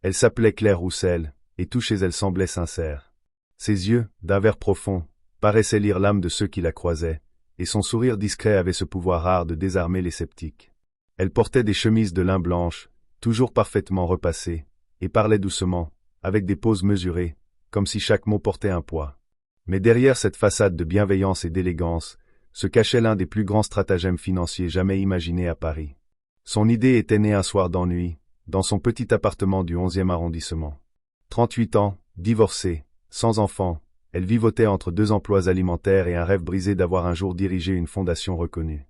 Elle s'appelait Claire Roussel, et tout chez elle semblait sincère. Ses yeux, d'un vert profond, paraissaient lire l'âme de ceux qui la croisaient, et son sourire discret avait ce pouvoir rare de désarmer les sceptiques. Elle portait des chemises de lin blanche, toujours parfaitement repassées, et parlait doucement, avec des pauses mesurées, comme si chaque mot portait un poids. Mais derrière cette façade de bienveillance et d'élégance, se cachait l'un des plus grands stratagèmes financiers jamais imaginés à Paris. Son idée était née un soir d'ennui, dans son petit appartement du 11e arrondissement. 38 ans, divorcée, sans enfant, elle vivotait entre 2 emplois alimentaires et un rêve brisé d'avoir un jour dirigé une fondation reconnue.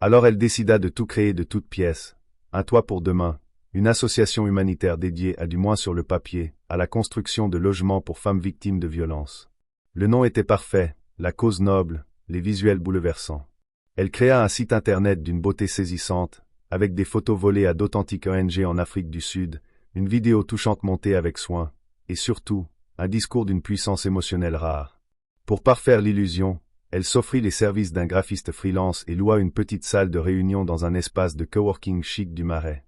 Alors elle décida de tout créer de toutes pièces, un toit pour demain, une association humanitaire dédiée à du moins sur le papier, à la construction de logements pour femmes victimes de violences. Le nom était parfait, la cause noble, les visuels bouleversants. Elle créa un site internet d'une beauté saisissante, avec des photos volées à d'authentiques ONG en Afrique du Sud, une vidéo touchante montée avec soin, et surtout, un discours d'une puissance émotionnelle rare. Pour parfaire l'illusion, elle s'offrit les services d'un graphiste freelance et loua une petite salle de réunion dans un espace de coworking chic du Marais.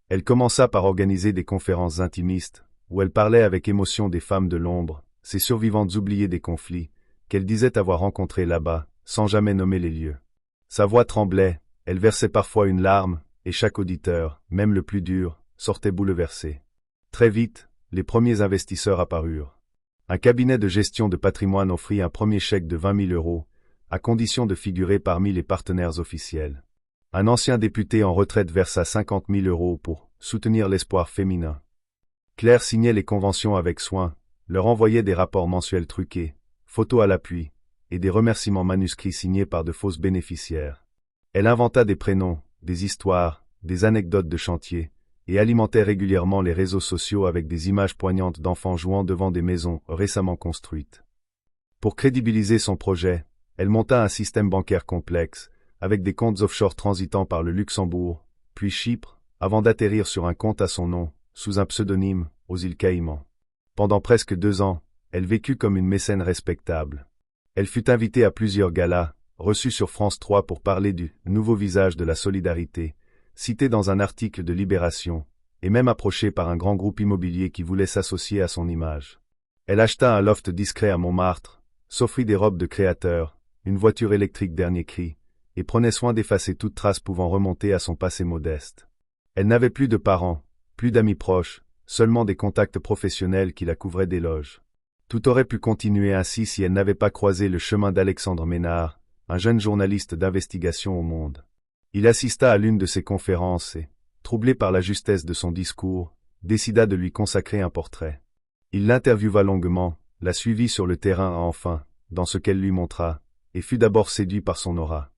Elle commença par organiser des conférences intimistes, où elle parlait avec émotion des femmes de l'ombre, ces survivantes oubliées des conflits, qu'elle disait avoir rencontrées là-bas, sans jamais nommer les lieux. Sa voix tremblait, elle versait parfois une larme, et chaque auditeur, même le plus dur, sortait bouleversé. Très vite, les premiers investisseurs apparurent. Un cabinet de gestion de patrimoine offrit un premier chèque de 20 000 €, à condition de figurer parmi les partenaires officiels. Un ancien député en retraite versa 50 000 € pour soutenir l'espoir féminin. Claire signait les conventions avec soin, leur envoyait des rapports mensuels truqués, photos à l'appui, et des remerciements manuscrits signés par de fausses bénéficiaires. Elle inventa des prénoms, des histoires, des anecdotes de chantier, et alimentait régulièrement les réseaux sociaux avec des images poignantes d'enfants jouant devant des maisons récemment construites. Pour crédibiliser son projet, elle monta un système bancaire complexe, avec des comptes offshore transitant par le Luxembourg, puis Chypre, avant d'atterrir sur un compte à son nom, sous un pseudonyme, aux îles Caïmans. Pendant presque 2 ans, elle vécut comme une mécène respectable. Elle fut invitée à plusieurs galas, reçue sur France 3 pour parler du « nouveau visage de la solidarité », citée dans un article de Libération, et même approchée par un grand groupe immobilier qui voulait s'associer à son image. Elle acheta un loft discret à Montmartre, s'offrit des robes de créateur, une voiture électrique dernier cri, et prenait soin d'effacer toute trace pouvant remonter à son passé modeste. Elle n'avait plus de parents, plus d'amis proches, seulement des contacts professionnels qui la couvraient d'éloges. Tout aurait pu continuer ainsi si elle n'avait pas croisé le chemin d'Alexandre Ménard, un jeune journaliste d'investigation au Monde. Il assista à l'une de ses conférences et, troublé par la justesse de son discours, décida de lui consacrer un portrait. Il l'interviewa longuement, la suivit sur le terrain enfin, dans ce qu'elle lui montra, et fut d'abord séduit par son aura.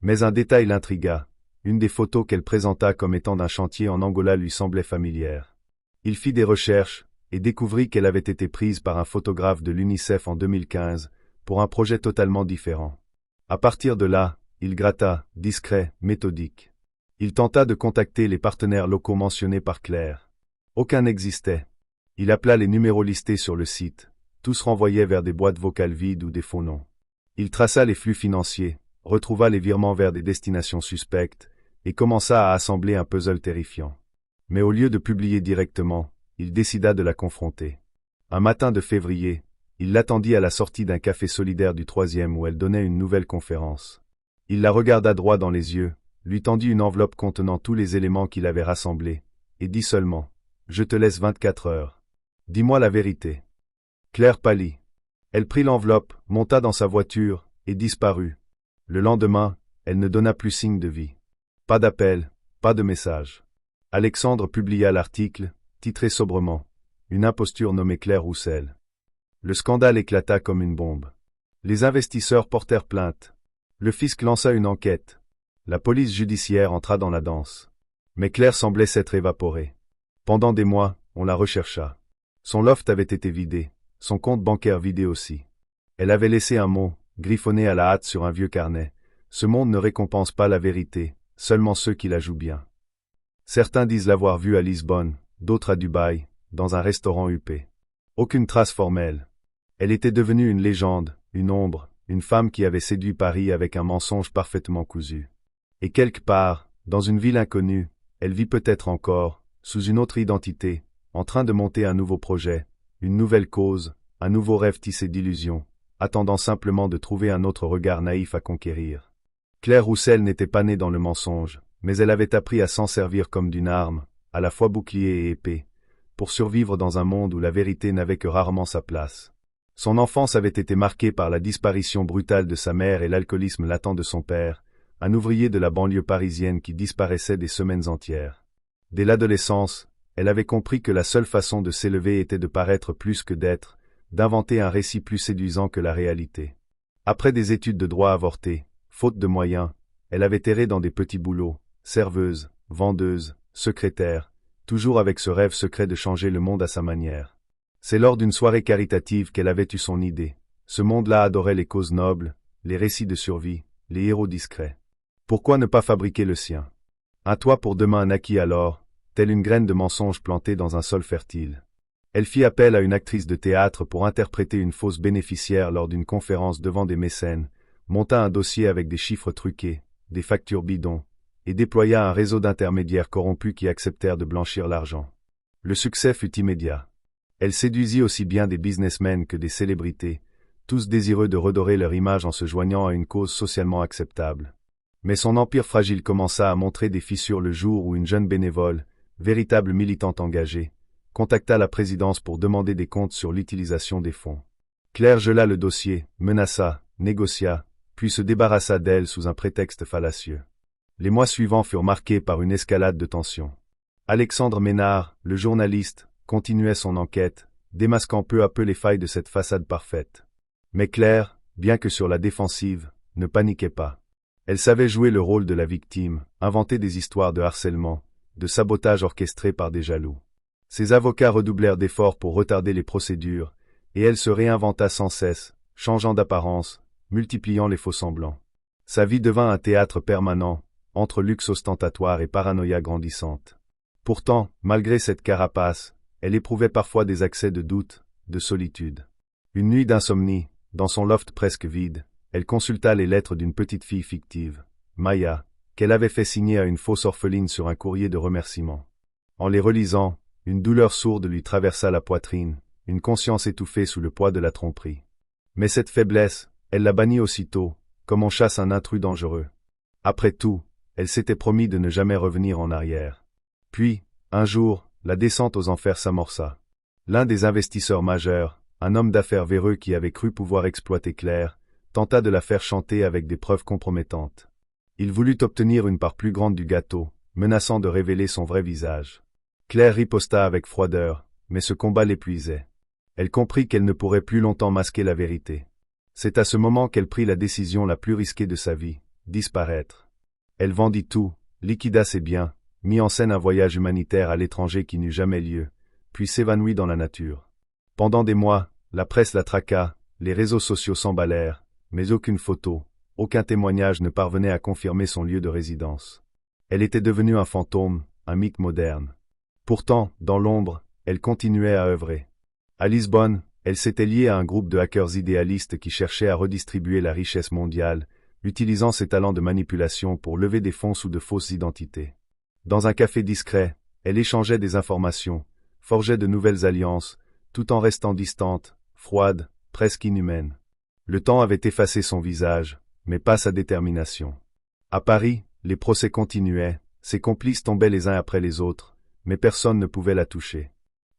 Mais un détail l'intrigua, une des photos qu'elle présenta comme étant d'un chantier en Angola lui semblait familière. Il fit des recherches, et découvrit qu'elle avait été prise par un photographe de l'UNICEF en 2015, pour un projet totalement différent. À partir de là, il gratta, discret, méthodique. Il tenta de contacter les partenaires locaux mentionnés par Claire. Aucun n'existait. Il appela les numéros listés sur le site, tous renvoyaient vers des boîtes vocales vides ou des faux noms. Il traça les flux financiers, retrouva les virements vers des destinations suspectes, et commença à assembler un puzzle terrifiant. Mais au lieu de publier directement, il décida de la confronter. Un matin de février, il l'attendit à la sortie d'un café solidaire du 3e où elle donnait une nouvelle conférence. Il la regarda droit dans les yeux, lui tendit une enveloppe contenant tous les éléments qu'il avait rassemblés, et dit seulement « Je te laisse 24 heures. Dis-moi la vérité. » Claire pâlit. Elle prit l'enveloppe, monta dans sa voiture, et disparut. Le lendemain, elle ne donna plus signe de vie. Pas d'appel, pas de message. Alexandre publia l'article, titré sobrement « Une imposture nommée Claire Roussel ». Le scandale éclata comme une bombe. Les investisseurs portèrent plainte. Le fisc lança une enquête. La police judiciaire entra dans la danse. Mais Claire semblait s'être évaporée. Pendant des mois, on la rechercha. Son loft avait été vidé, son compte bancaire vidé aussi. Elle avait laissé un mot, griffonné à la hâte sur un vieux carnet. Ce monde ne récompense pas la vérité, seulement ceux qui la jouent bien. Certains disent l'avoir vue à Lisbonne, d'autres à Dubaï, dans un restaurant huppé. Aucune trace formelle. Elle était devenue une légende, une ombre, une femme qui avait séduit Paris avec un mensonge parfaitement cousu. Et quelque part, dans une ville inconnue, elle vit peut-être encore, sous une autre identité, en train de monter un nouveau projet, une nouvelle cause, un nouveau rêve tissé d'illusions, attendant simplement de trouver un autre regard naïf à conquérir. Claire Roussel n'était pas née dans le mensonge, mais elle avait appris à s'en servir comme d'une arme, à la fois bouclier et épée, pour survivre dans un monde où la vérité n'avait que rarement sa place. Son enfance avait été marquée par la disparition brutale de sa mère et l'alcoolisme latent de son père, un ouvrier de la banlieue parisienne qui disparaissait des semaines entières. Dès l'adolescence, elle avait compris que la seule façon de s'élever était de paraître plus que d'être, d'inventer un récit plus séduisant que la réalité. Après des études de droit avortées, faute de moyens, elle avait erré dans des petits boulots, serveuse, vendeuse, secrétaire, toujours avec ce rêve secret de changer le monde à sa manière. C'est lors d'une soirée caritative qu'elle avait eu son idée. Ce monde-là adorait les causes nobles, les récits de survie, les héros discrets. Pourquoi ne pas fabriquer le sien? Un toit pour demain naquit alors, telle une graine de mensonge plantée dans un sol fertile. Elle fit appel à une actrice de théâtre pour interpréter une fausse bénéficiaire lors d'une conférence devant des mécènes, monta un dossier avec des chiffres truqués, des factures bidons, et déploya un réseau d'intermédiaires corrompus qui acceptèrent de blanchir l'argent. Le succès fut immédiat. Elle séduisit aussi bien des businessmen que des célébrités, tous désireux de redorer leur image en se joignant à une cause socialement acceptable. Mais son empire fragile commença à montrer des fissures le jour où une jeune bénévole, véritable militante engagée, contacta la présidence pour demander des comptes sur l'utilisation des fonds. Claire gela le dossier, menaça, négocia, puis se débarrassa d'elle sous un prétexte fallacieux. Les mois suivants furent marqués par une escalade de tensions. Alexandre Ménard, le journaliste, continuait son enquête, démasquant peu à peu les failles de cette façade parfaite. Mais Claire, bien que sur la défensive, ne paniquait pas. Elle savait jouer le rôle de la victime, inventer des histoires de harcèlement, de sabotage orchestrés par des jaloux. Ses avocats redoublèrent d'efforts pour retarder les procédures, et elle se réinventa sans cesse, changeant d'apparence, multipliant les faux-semblants. Sa vie devint un théâtre permanent, entre luxe ostentatoire et paranoïa grandissante. Pourtant, malgré cette carapace, elle éprouvait parfois des accès de doute, de solitude. Une nuit d'insomnie, dans son loft presque vide, elle consulta les lettres d'une petite fille fictive, Maya, qu'elle avait fait signer à une fausse orpheline sur un courrier de remerciement. En les relisant, une douleur sourde lui traversa la poitrine, une conscience étouffée sous le poids de la tromperie. Mais cette faiblesse, elle la bannit aussitôt, comme on chasse un intrus dangereux. Après tout, elle s'était promis de ne jamais revenir en arrière. Puis, un jour, la descente aux enfers s'amorça. L'un des investisseurs majeurs, un homme d'affaires véreux qui avait cru pouvoir exploiter Claire, tenta de la faire chanter avec des preuves compromettantes. Il voulut obtenir une part plus grande du gâteau, menaçant de révéler son vrai visage. Claire riposta avec froideur, mais ce combat l'épuisait. Elle comprit qu'elle ne pourrait plus longtemps masquer la vérité. C'est à ce moment qu'elle prit la décision la plus risquée de sa vie, disparaître. Elle vendit tout, liquida ses biens, mit en scène un voyage humanitaire à l'étranger qui n'eut jamais lieu, puis s'évanouit dans la nature. Pendant des mois, la presse la traqua, les réseaux sociaux s'emballèrent, mais aucune photo, aucun témoignage ne parvenait à confirmer son lieu de résidence. Elle était devenue un fantôme, un mythe moderne. Pourtant, dans l'ombre, elle continuait à œuvrer. À Lisbonne, elle s'était liée à un groupe de hackers idéalistes qui cherchaient à redistribuer la richesse mondiale, utilisant ses talents de manipulation pour lever des fonds sous de fausses identités. Dans un café discret, elle échangeait des informations, forgeait de nouvelles alliances, tout en restant distante, froide, presque inhumaine. Le temps avait effacé son visage, mais pas sa détermination. À Paris, les procès continuaient, ses complices tombaient les uns après les autres, mais personne ne pouvait la toucher.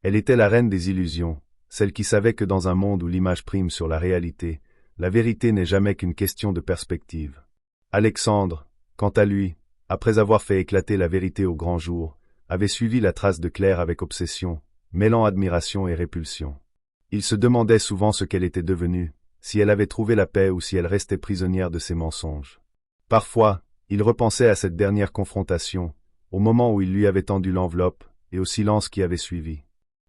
Elle était la reine des illusions, celle qui savait que dans un monde où l'image prime sur la réalité, la vérité n'est jamais qu'une question de perspective. Alexandre, quant à lui, après avoir fait éclater la vérité au grand jour, avait suivi la trace de Claire avec obsession, mêlant admiration et répulsion. Il se demandait souvent ce qu'elle était devenue, si elle avait trouvé la paix ou si elle restait prisonnière de ses mensonges. Parfois, il repensait à cette dernière confrontation, au moment où il lui avait tendu l'enveloppe, et au silence qui avait suivi.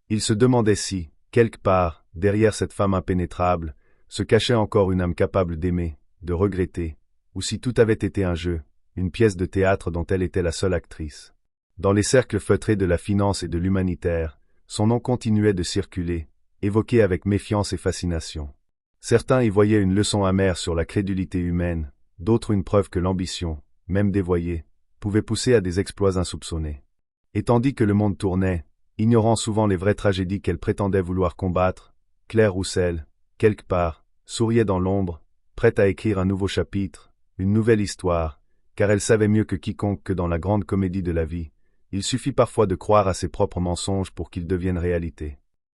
Il se demandait si, quelque part, derrière cette femme impénétrable, se cachait encore une âme capable d'aimer, de regretter, ou si tout avait été un jeu, une pièce de théâtre dont elle était la seule actrice. Dans les cercles feutrés de la finance et de l'humanitaire, son nom continuait de circuler, évoqué avec méfiance et fascination. Certains y voyaient une leçon amère sur la crédulité humaine, d'autres une preuve que l'ambition, même dévoyée, pouvait pousser à des exploits insoupçonnés. Et tandis que le monde tournait, ignorant souvent les vraies tragédies qu'elle prétendait vouloir combattre, Claire Roussel, quelque part, souriait dans l'ombre, prête à écrire un nouveau chapitre, une nouvelle histoire, car elle savait mieux que quiconque que dans la grande comédie de la vie, il suffit parfois de croire à ses propres mensonges pour qu'ils deviennent réalité.